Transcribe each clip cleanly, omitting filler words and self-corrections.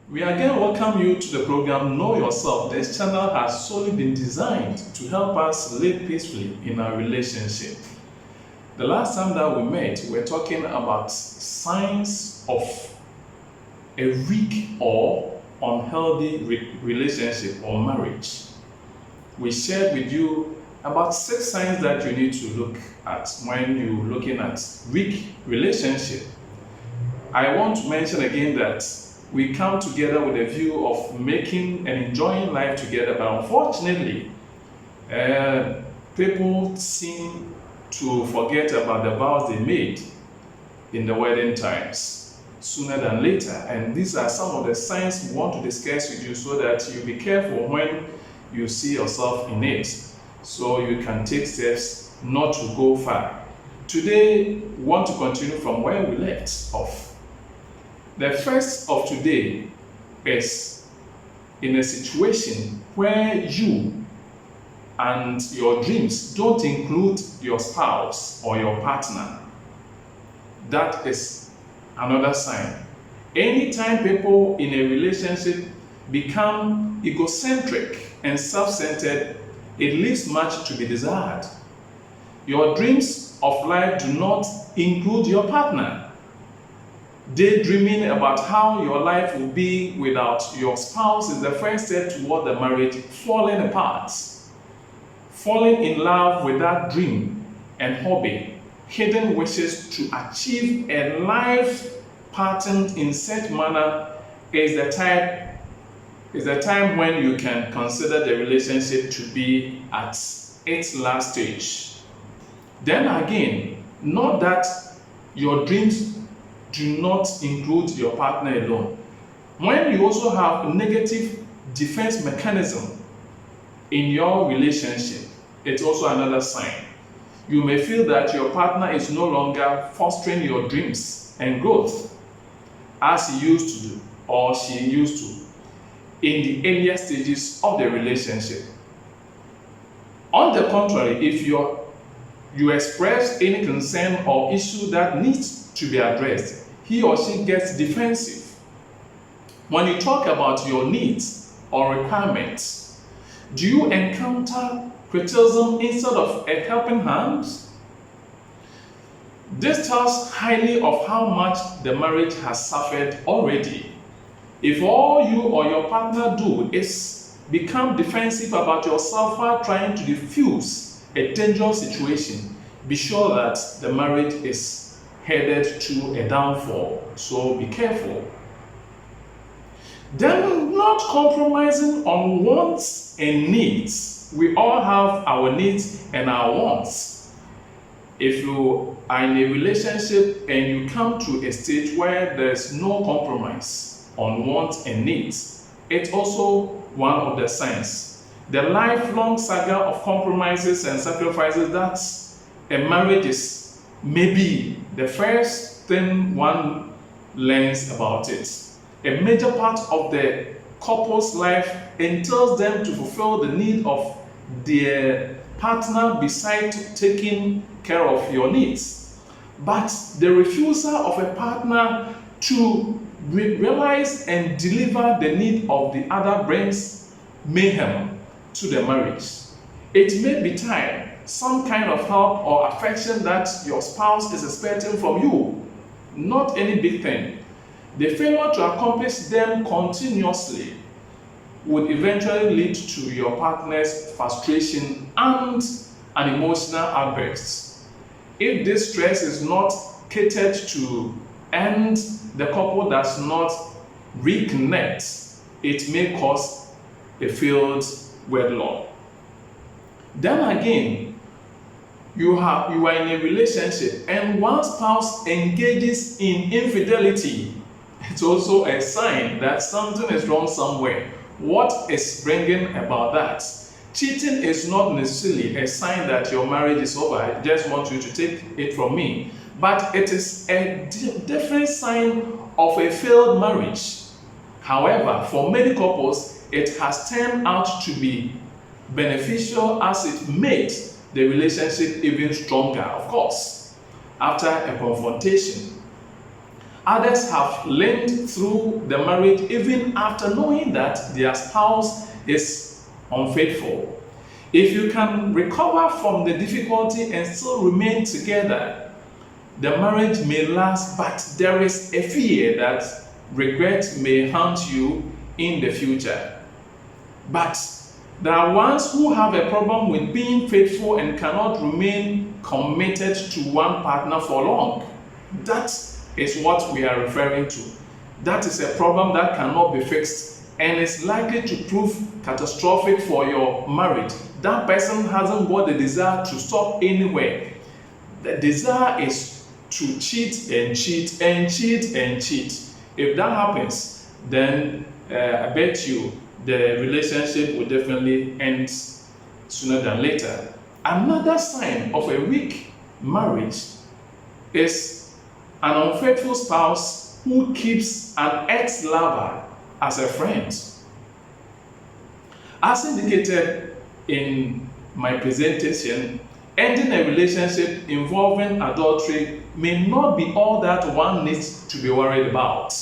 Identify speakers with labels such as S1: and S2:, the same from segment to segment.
S1: We again welcome you to the program Know Yourself. This channel has solely been designed to help us live peacefully in our relationship. The last time that we met, we were talking about signs of a weak or unhealthy relationship or marriage. We shared with you about 6 signs that you need to look at when you're looking at weak relationship. I want to mention again that we come together with a view of making and enjoying life together, but unfortunately, people seem to forget about the vows they made in the wedding times sooner than later. And these are some of the signs we want to discuss with you so that you be careful when you see yourself in it, so you can take steps not to go far. Today, we want to continue from where we left off. The first of today is in a situation where you and your dreams don't include your spouse or your partner. That is another sign. Anytime people in a relationship become egocentric and self-centered, it leaves much to be desired. Your dreams of life do not include your partner. Daydreaming about how your life will be without your spouse is the first step toward the marriage falling apart. Falling in love with that dream and hobby, hidden wishes to achieve a life patterned in such manner is the time when you can consider the relationship to be at its last stage. Then again, not that your dreams do not include your partner alone. When you also have a negative defense mechanism in your relationship, it's also another sign. You may feel that your partner is no longer fostering your dreams and growth as he used to do or she used to in the earlier stages of the relationship. On the contrary, if you express any concern or issue that needs to be addressed, he or she gets defensive. When you talk about your needs or requirements, do you encounter criticism instead of a helping hand? This tells highly of how much the marriage has suffered already. If all you or your partner do is become defensive about yourself while trying to diffuse a dangerous situation, be sure that the marriage is headed to a downfall. So be careful. Then, not compromising on wants and needs. We all have our needs and our wants. If you are in a relationship and you come to a stage where there's no compromise on wants and needs, it's also one of the signs. The lifelong saga of compromises and sacrifices that a marriage is maybe the first thing one learns about it. A major part of the couple's life entails them to fulfill the need of their partner besides taking care of your needs. But the refusal of a partner to realize and deliver the need of the other brings mayhem to the marriage. It may be time, some kind of help or affection that your spouse is expecting from you, not any big thing. The failure to accomplish them continuously would eventually lead to your partner's frustration and an emotional outburst. If this stress is not catered to and the couple does not reconnect, it may cause a failed wedlock. Then again, you are in a relationship and one spouse engages in infidelity. It's also a sign that something is wrong somewhere. What is bringing about that? Cheating is not necessarily a sign that your marriage is over. I just want you to take it from me. But it is a different sign of a failed marriage. However, for many couples, it has turned out to be beneficial as it made the relationship even stronger, of course, after a confrontation. Others have lived through the marriage even after knowing that their spouse is unfaithful. If you can recover from the difficulty and still remain together, the marriage may last, but there is a fear that regret may haunt you in the future. But there are ones who have a problem with being faithful and cannot remain committed to one partner for long. That is what we are referring to. That is a problem that cannot be fixed and is likely to prove catastrophic for your marriage. That person hasn't got the desire to stop anywhere. The desire is to cheat and cheat and cheat and cheat. If that happens, then I bet you the relationship will definitely end sooner than later. Another sign of a weak marriage is an unfaithful spouse who keeps an ex-lover as a friend. As indicated in my presentation, ending a relationship involving adultery may not be all that one needs to be worried about.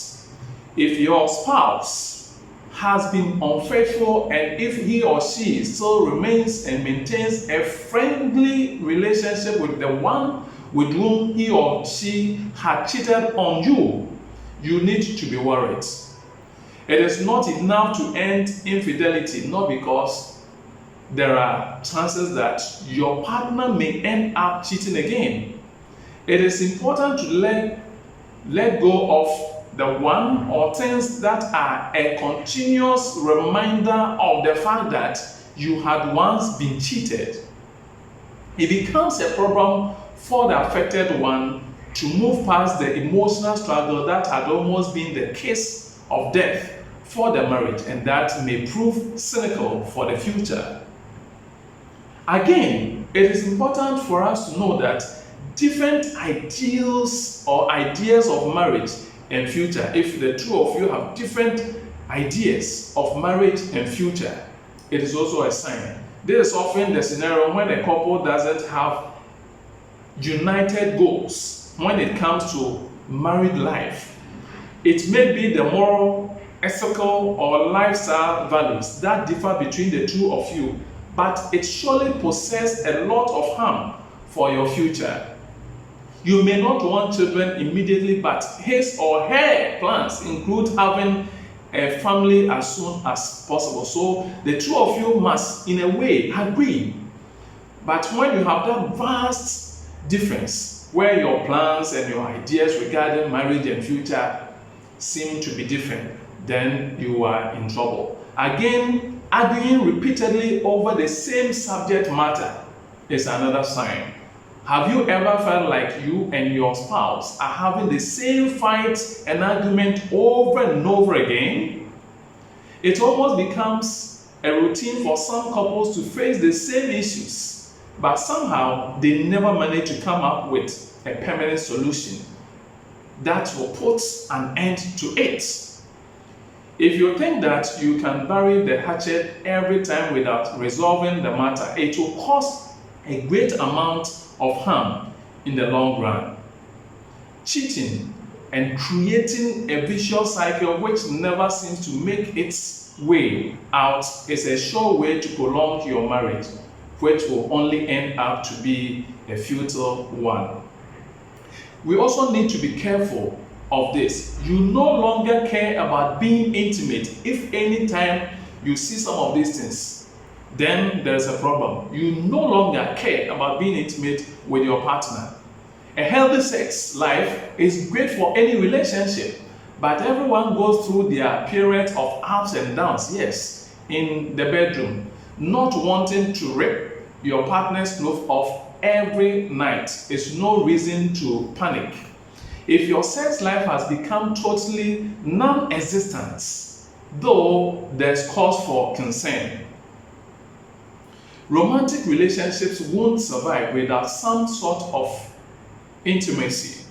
S1: If your spouse has been unfaithful and if he or she still remains and maintains a friendly relationship with the one with whom he or she had cheated on you, you need to be worried. It is not enough to end infidelity, not because there are chances that your partner may end up cheating again. It is important to let go of the one or things that are a continuous reminder of the fact that you had once been cheated. It becomes a problem for the affected one to move past the emotional struggle that had almost been the case of death for the marriage, and that may prove cynical for the future. Again, it is important for us to know that different ideals or ideas of marriage and future, if the two of you have different ideas of marriage and future, it is also a sign. This is often the scenario when a couple doesn't have united goals when it comes to married life. It may be the moral, ethical, or lifestyle values that differ between the two of you, but it surely possesses a lot of harm for your future. You may not want children immediately, but his or her plans include having a family as soon as possible. So the two of you must, in a way, agree. But when you have that vast difference, where your plans and your ideas regarding marriage and future seem to be different, then you are in trouble. Again, arguing repeatedly over the same subject matter is another sign. Have you ever felt like you and your spouse are having the same fight and argument over and over again? It almost becomes a routine for some couples to face the same issues, but somehow they never manage to come up with a permanent solution that will put an end to it. If you think that you can bury the hatchet every time without resolving the matter, it will cause a great amount of harm in the long run. Cheating and creating a vicious cycle which never seems to make its way out is a sure way to prolong your marriage, which will only end up to be a futile one. We also need to be careful of this. You no longer care about being intimate. If any time you see some of these things, then there's a problem. You no longer care about being intimate with your partner. A healthy sex life is great for any relationship, but everyone goes through their period of ups and downs, yes, in the bedroom. Not wanting to rip your partner's clothes off every night is no reason to panic. If your sex life has become totally non-existent, though there's cause for concern. Romantic relationships won't survive without some sort of intimacy.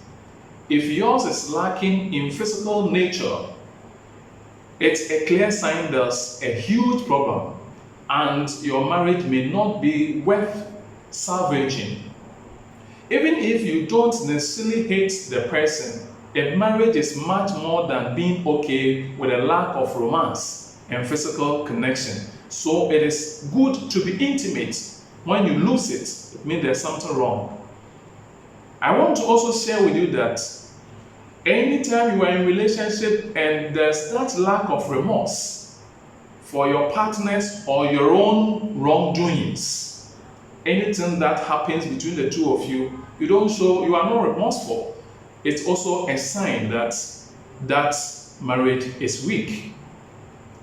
S1: If yours is lacking in physical nature, it's a clear sign there's a huge problem, and your marriage may not be worth salvaging. Even if you don't necessarily hate the person, A marriage is much more than being okay with a lack of romance and physical connection. So it is good to be intimate. When you lose it, it means there's something wrong. I want to also share with you that anytime you are in a relationship and there's that lack of remorse for your partners or your own wrongdoings, anything that happens between the two of you, you are not remorseful. It's also a sign that that marriage is weak.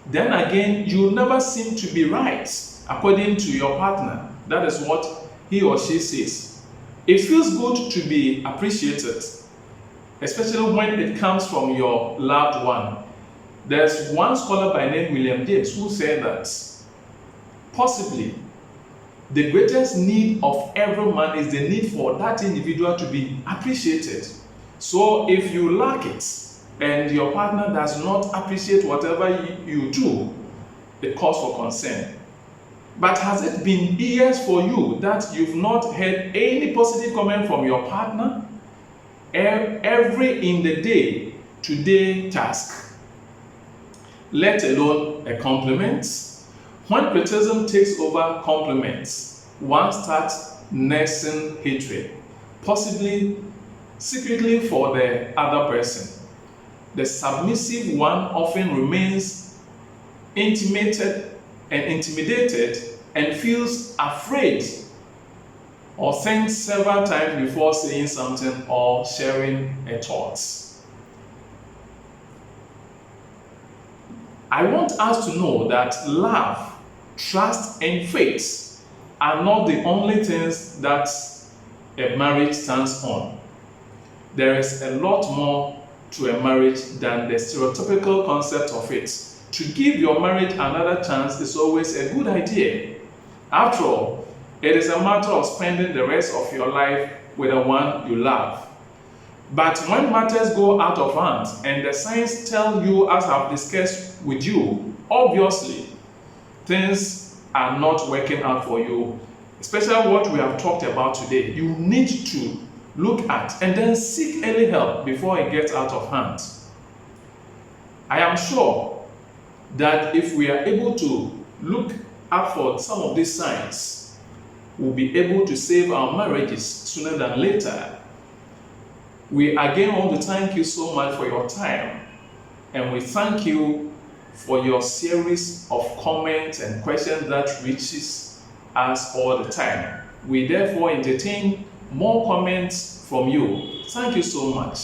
S1: Then again, you never seem to be right according to your partner. That is what he or she says. It feels good to be appreciated, especially when it comes from your loved one. There's one scholar by name William James who said that possibly the greatest need of every man is the need for that individual to be appreciated. So if you lack it and your partner does not appreciate whatever you do, it calls for concern. But has it been years for you that you've not heard any positive comment from your partner? Every in the day to day task, let alone a compliment. When criticism takes over compliments, one starts nursing hatred, possibly secretly for the other person. The submissive one often remains intimidated and feels afraid or thinks several times before saying something or sharing a thought. I want us to know that love, trust, and faith are not the only things that a marriage stands on. There is a lot more to a marriage than the stereotypical concept of it. To give your marriage another chance is always a good idea. After all, it is a matter of spending the rest of your life with the one you love. But when matters go out of hand and the signs tell you, as I've discussed with you, obviously things are not working out for you, especially what we have talked about today, you need to look at and then seek early help before it gets out of hand. I am sure that if we are able to look out for some of these signs, we'll be able to save our marriages sooner than later. We again want to thank you so much for your time, and we thank you for your series of comments and questions that reaches us all the time. We therefore entertain more comments from you. Thank you so much.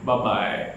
S1: Bye-bye.